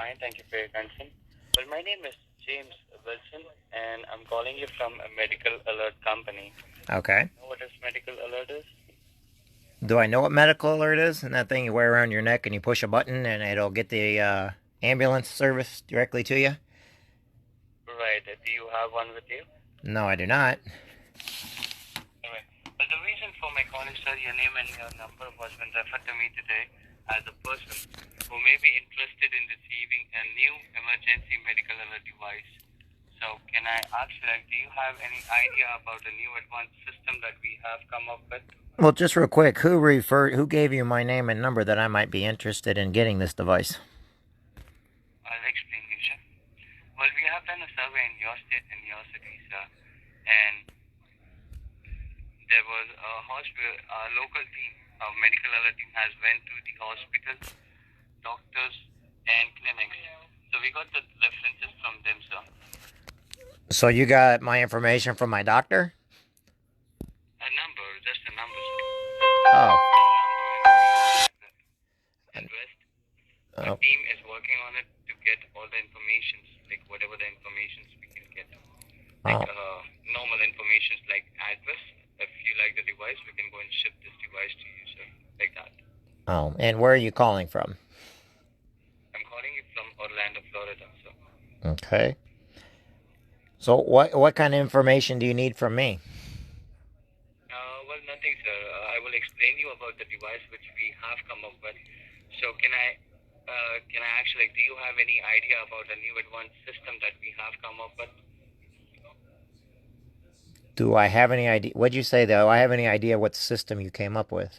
fine. Thank you for your concern. Well, my name is James Wilson, and I'm calling you from a medical alert company. Okay. You know what is medical alert is? Do I know what medical alert is? And that thing you wear around your neck and you push a button and it'll get the ambulance service directly to you? Right. Do you have one with you? No, I do not. Alright. Well, the reason for my call is, sir, your name and your number was been referred to me today as a person who may be interested in receiving a new emergency medical alert device. So, can I ask you, do you have any idea about a new advanced system that we have come up with? Well, just real quick, who gave you my name and number that I might be interested in getting this device? I'll explain you, sir. Well, we have done a survey in your state and your city, sir, and there was a hospital, a local team, a medical alert team has went to the hospitals, doctors, and clinics. So we got the references from them, sir. So you got my information from my doctor? A number, just a number, sir. Oh. And rest, the team is working on it to get all the information, like whatever the information we can get. Like normal information like address. If you like the device, we can go and ship this device to you, sir. Like that. Oh, and where are you calling from? I'm calling you from Orlando, Florida, sir. Okay. So what kind of information do you need from me? Well, nothing, sir. I will explain you about the device which we have come up with. So can I actually, do you have any idea about the new advanced system that we have come up with? Do I have any idea? What'd you say, though? I have any idea what system you came up with?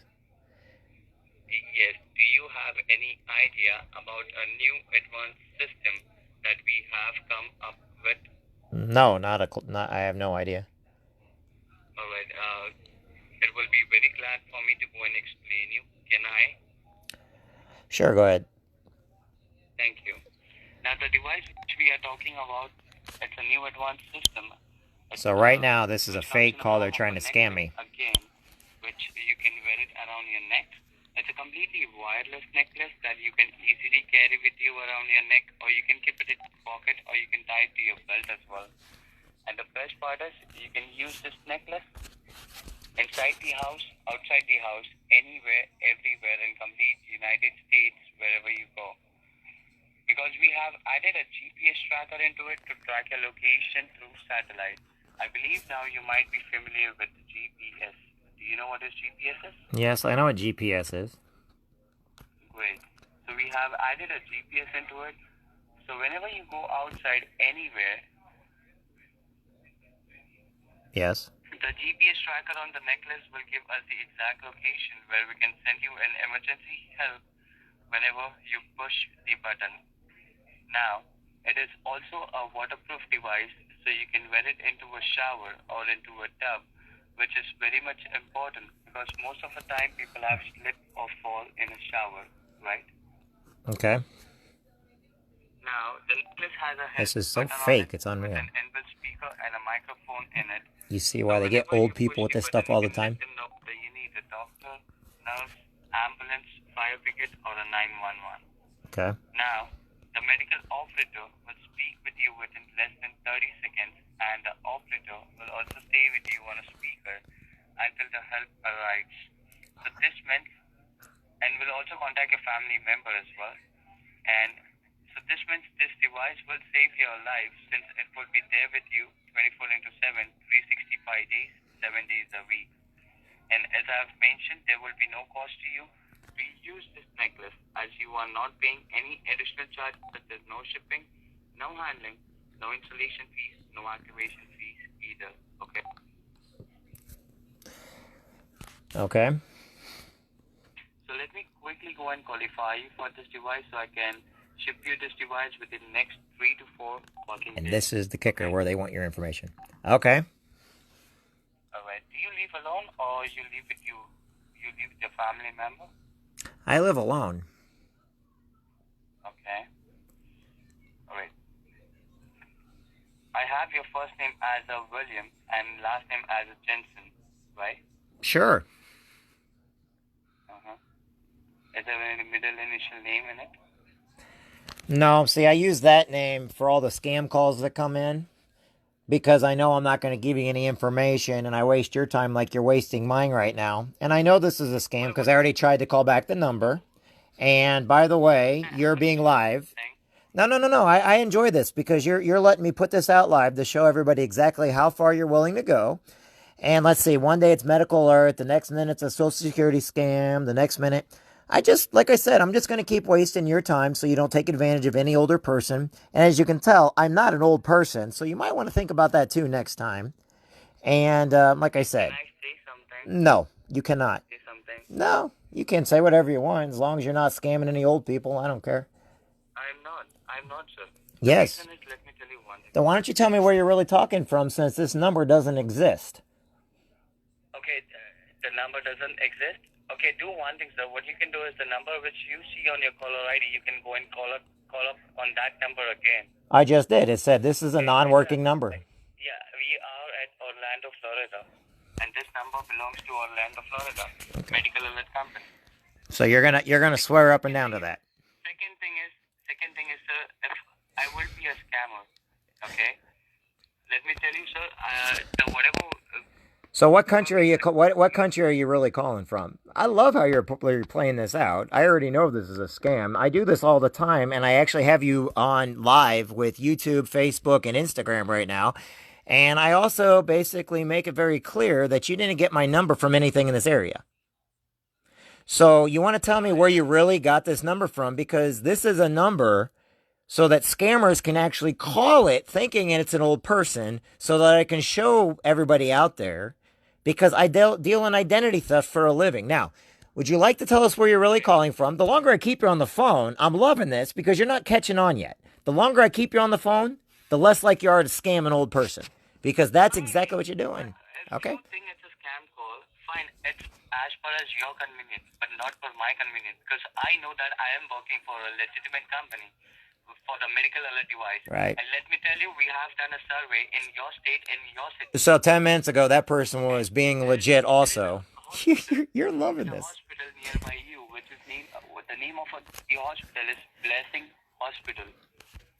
Yes. Do you have any idea about a new advanced system that we have come up with? No, not. I have no idea. All right. It will be very glad for me to go and explain you. Can I? Sure, go ahead. Thank you. Now, the device which we are talking about, it's a new advanced system. So right now, this is a fake call. They're trying to scam me. Again, which you can wear it around your neck. It's a completely wireless necklace that you can easily carry with you around your neck, or you can keep it in your pocket, or you can tie it to your belt as well. And the best part is, you can use this necklace inside the house, outside the house, anywhere, everywhere in complete United States, wherever you go. Because we have added a GPS tracker into it to track your location through satellite. I believe now you might be familiar with the GPS. Do you know what is GPS is? Yes, I know what GPS is. Great. So we have added a GPS into it. So whenever you go outside anywhere, yes, the GPS tracker on the necklace will give us the exact location where we can send you an emergency help whenever you push the button. Now, it is also a waterproof device, so you can wear it into a shower or into a tub, which is very much important because most of the time people have slip or fall in a shower, right? Okay. Now, the necklace has a This is so fake, it's unreal. with an inbuilt speaker and a microphone in it. You see why they get old people with this stuff all the time? You know that you need a doctor, nurse, ambulance, fire brigade, or a 911. Okay. Now, the medical operator will speak with you within less than 30 seconds, and the operator will also stay with you on a speaker until the help arrives. So this means, and will also contact your family member as well. And so this means this device will save your life since it will be there with you 24/7, 365 days, 7 days a week. And as I've mentioned, there will be no cost to you to use this necklace as you are not paying any additional charge, such as no shipping, no handling, no installation fees, no activation fees either. Okay? Okay. So let me quickly go and qualify you for this device so I can ship you this device within the next 3 to 4 working days. And this is the kicker where they want your information. Okay. Alright. Do you live alone or you live with your family member? I live alone. Okay. Alright. I have your first name as a William and last name as a Jansen, right? Sure. Uh-huh. Is there any middle initial name in it? No, see, I use that name for all the scam calls that come in because I know I'm not going to give you any information and I waste your time like you're wasting mine right now. And I know this is a scam Well, because I already tried to call back the number. And by the way, you're being live. thing. No, no, no, no. I enjoy this because you're letting me put this out live to show everybody exactly how far you're willing to go. And let's see, one day it's medical alert, the next minute it's a social security scam, the next minute. Like I said, I'm just going to keep wasting your time so you don't take advantage of any older person. And as you can tell, I'm not an old person, so you might want to think about that too next time. And like I Can said, I say something? no, you cannot. Say something. No, you can say whatever you want as long as you're not scamming any old people. I don't care. I'm not. I'm not, sir. The Yes. reason is, let me tell you one thing. Then why don't you tell me where you're really talking from since this number doesn't exist? Okay, the number doesn't exist. Okay, do one thing, sir. What you can do is the number which you see on your caller ID, you can go and call up on that number again. I just did. It said this is a Okay, non-working number. yeah, we are at Orlando, Florida, and this number belongs to Orlando, Florida, medical alert company. So you're gonna swear up and down to that. Second thing is, sir, if I will be a scammer, okay, let me tell you, sir, the whatever. So what country are you? What country are you really calling from? I love how you're playing this out. I already know this is a scam. I do this all the time, and I actually have you on live with YouTube, Facebook, and Instagram right now. And I also basically make it very clear that you didn't get my number from anything in this area. So you want to tell me where you really got this number from? Because this is a number so that scammers can actually call it thinking it's an old person so that I can show everybody out there because I deal in identity theft for a living. Now, would you like to tell us where you're really calling from? The longer I keep you on the phone, I'm loving this because you're not catching on yet. The longer I keep you on the phone, the less like you are to scam an old person because that's exactly what you're doing. If Okay? you think it's a scam call, fine. It's as per as your convenience, but not for my convenience, because I know that I am working for a legitimate company for the medical alert device. Right. And let me tell you, we have done a survey in your state, in your city. So 10 minutes ago, that person was being legit also. You're loving There's a this. hospital nearby you, which is the name of the hospital is Blessing Hospital.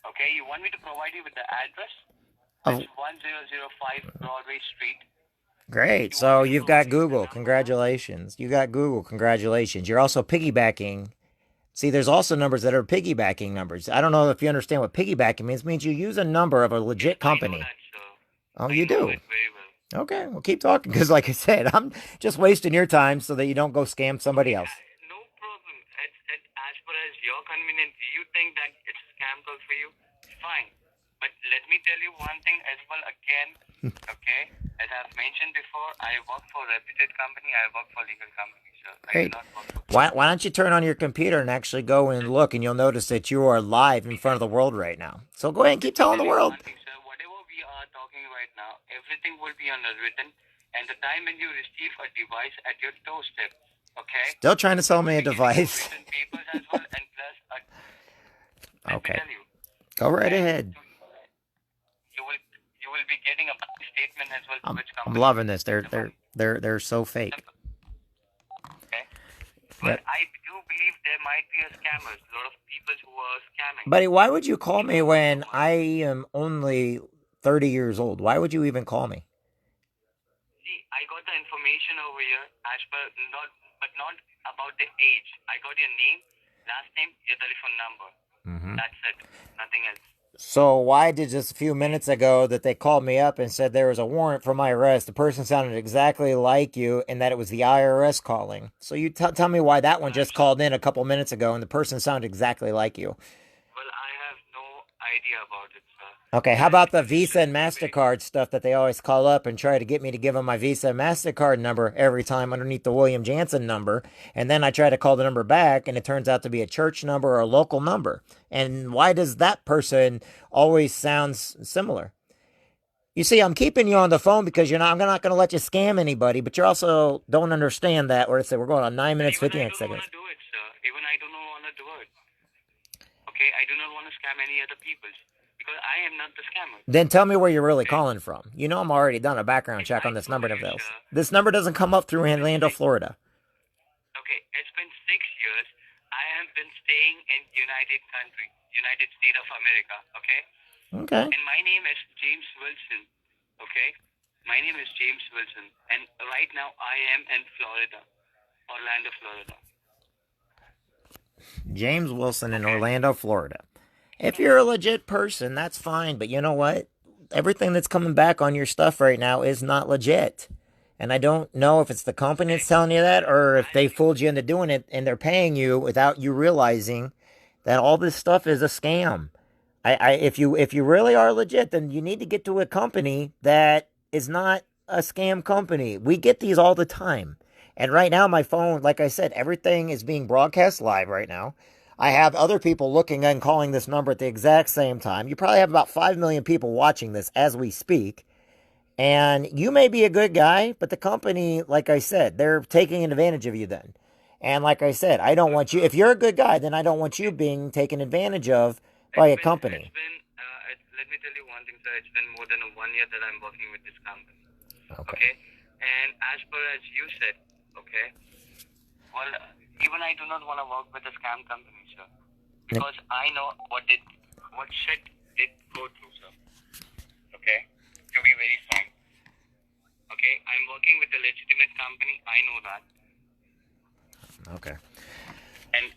Okay, you want me to provide you with the address? Oh, It's 1005 Broadway Street. great. So you've got Google. Congratulations. You got Google. Congratulations. You're also piggybacking. See, there's also numbers that are piggybacking numbers. I don't know if you understand what piggybacking means. It means you use a number of a legit company. I know that, sir. Oh, I you know do? it very well. Okay, well, keep talking because, like I said, I'm just wasting your time so that you don't go scam somebody else. No problem. It's as per as your convenience. You think that it's a scam call for you? Fine. But let me tell you one thing as well again, okay? As I've mentioned before, I work for a reputed company. I work for legal companies, sir. I do Great. not work for... Why don't you turn on your computer and actually go and look, and you'll notice that you are live in front of the world right now. So go ahead and keep telling the world. One thing, sir, whatever we are talking right now, everything will be underwritten, and the time when you receive a device at your doorstep, okay? Still trying to sell me a device. Written papers as well, and plus, let me Okay. tell you, Go right ahead. you will be getting a bank statement as well. I'm, Which I'm company? loving this. They're so fake. Okay. But I do believe there might be a scammers. A lot of people who are scamming. Buddy, why would you call me when I am only 30 years old? Why would you even call me? See, I got the information over here as per not about the age. I got your name, last name, your telephone number. That's it. Nothing else. So why did just a few minutes ago that they called me up and said there was a warrant for my arrest? The person sounded exactly like you and that it was the IRS calling. So you tell me why that one just called in a couple minutes ago and the person sounded exactly like you. Well, I have no idea about it, sir. Okay, how about the Visa and MasterCard stuff that they always call up and try to get me to give them my Visa and MasterCard number every time underneath the William Jansen number, and then I try to call the number back and it turns out to be a church number or a local number. And why does that person always sound similar? You see, I'm keeping you on the phone because I'm not going to let you scam anybody, but you also don't understand that, or we're going on 9 minutes, 59 seconds. I don't want to do it, sir. Even I do not want to do it. Okay, I do not want to scam any other people. Because I am not the scammer. Then tell me where you're really calling from. You know I'm already done a background check on this number of bills. This number doesn't come up through Orlando, Florida. Okay, it's been 6 years. I am been staying in United States of America, okay? Okay. And my name is James Wilson, okay? My name is James Wilson, and right now I am in Florida, Orlando, Florida. James Wilson in Orlando, Florida. If you're a legit person, that's fine. But you know what? Everything that's coming back on your stuff right now is not legit. And I don't know if it's the company that's telling you that or if they fooled you into doing it and they're paying you without you realizing that all this stuff is a scam. If you really are legit, then you need to get to a company that is not a scam company. We get these all the time. And right now, my phone, like I said, everything is being broadcast live right now. I have other people looking and calling this number at the exact same time. You probably have about 5 million people watching this as we speak. And you may be a good guy, but the company, like I said, they're taking advantage of you then. And like I said, I don't want you, if you're a good guy, then I don't want you being taken advantage of by a company. Let me tell you one thing, sir. It's been more than 1 year that I'm working with this company. Okay. Okay? And as per as you said, okay, well, even I do not want to work with a scam company, sir. Because I know what shit did go through, sir. Okay? To be very frank. Okay? I'm working with a legitimate company. I know that. Okay. And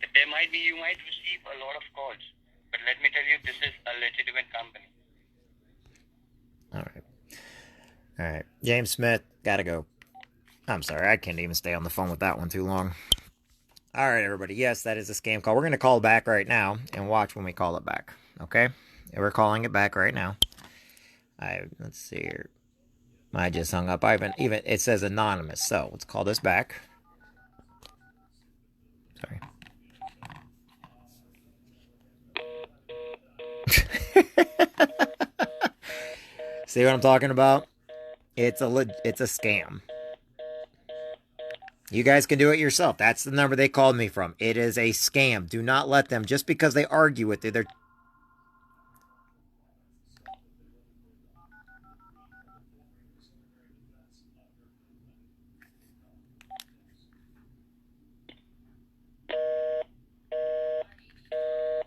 you might receive a lot of calls. But let me tell you, this is a legitimate company. All right. All right. James Smith, gotta go. I'm sorry, I can't even stay on the phone with that one too long. All right, everybody. Yes, that is a scam call. We're going to call back right now and watch when we call it back. Okay? And we're calling it back right now. Let's see here. I just hung up. Even it says anonymous. So let's call this back. Sorry. See what I'm talking about? It's a scam. You guys can do it yourself. That's the number they called me from. It is a scam. Do not let them, just because they argue with you, they're...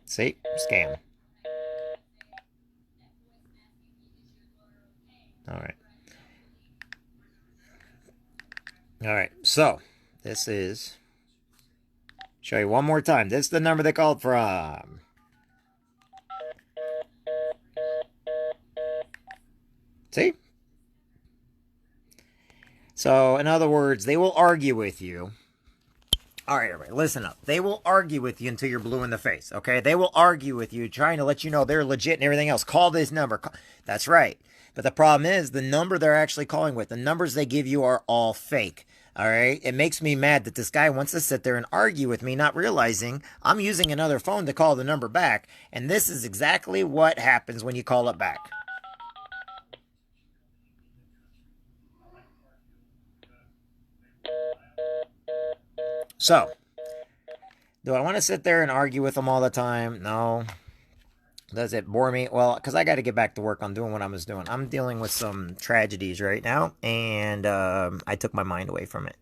See? Scam. Alright. Alright, so, this is... Show you one more time. This is the number they called from. See? So, in other words, they will argue with you. All right, everybody, listen up. They will argue with you until you're blue in the face, okay? They will argue with you, trying to let you know they're legit and everything else. Call this number. That's right. But the problem is the number they're actually calling with, the numbers they give you are all fake. All right? It makes me mad that this guy wants to sit there and argue with me, not realizing I'm using another phone to call the number back. And this is exactly what happens when you call it back. So, do I want to sit there and argue with them all the time? No. Does it bore me? Well, because I got to get back to work on doing what I was doing. I'm dealing with some tragedies right now, and I took my mind away from it.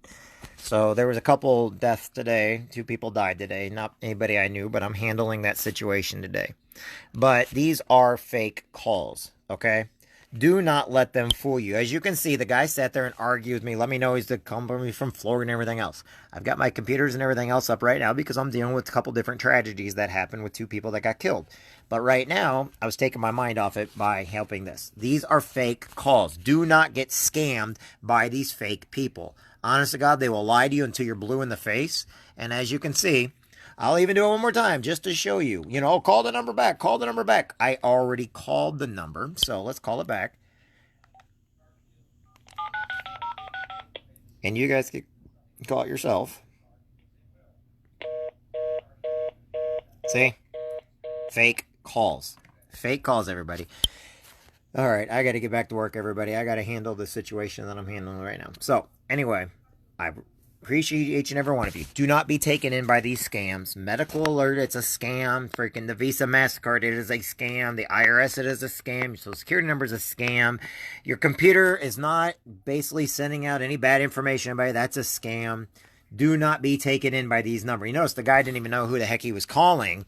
So there was a couple deaths today. 2 people died today. Not anybody I knew, but I'm handling that situation today. But these are fake calls, okay? Do not let them fool you. As you can see, the guy sat there and argued with me. Let me know he's the company from Florida and everything else. I've got my computers and everything else up right now because I'm dealing with a couple different tragedies that happened with 2 people that got killed. But right now, I was taking my mind off it by helping this. These are fake calls. Do not get scammed by these fake people. Honest to God, they will lie to you until you're blue in the face. And as you can see, I'll even do it one more time just to show you. You know, call the number back. Call the number back. I already called the number, so let's call it back. And you guys can call it yourself. See? Fake calls. Fake calls, everybody. All right, I got to get back to work, everybody. I got to handle the situation that I'm handling right now. So, anyway, I appreciate each and every one of you. Do not be taken in by these scams. Medical alert, it's a scam. Freaking the Visa MasterCard, it is a scam. The IRS, it is a scam. Your Social Security number is a scam. Your computer is not basically sending out any bad information to anybody. That's a scam. Do not be taken in by these numbers. You notice the guy didn't even know who the heck he was calling.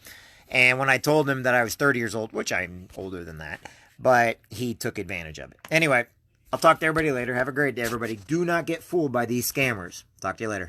And when I told him that I was 30 years old, which I'm older than that, but he took advantage of it. Anyway, I'll talk to everybody later. Have a great day, everybody. Do not get fooled by these scammers. Talk to you later.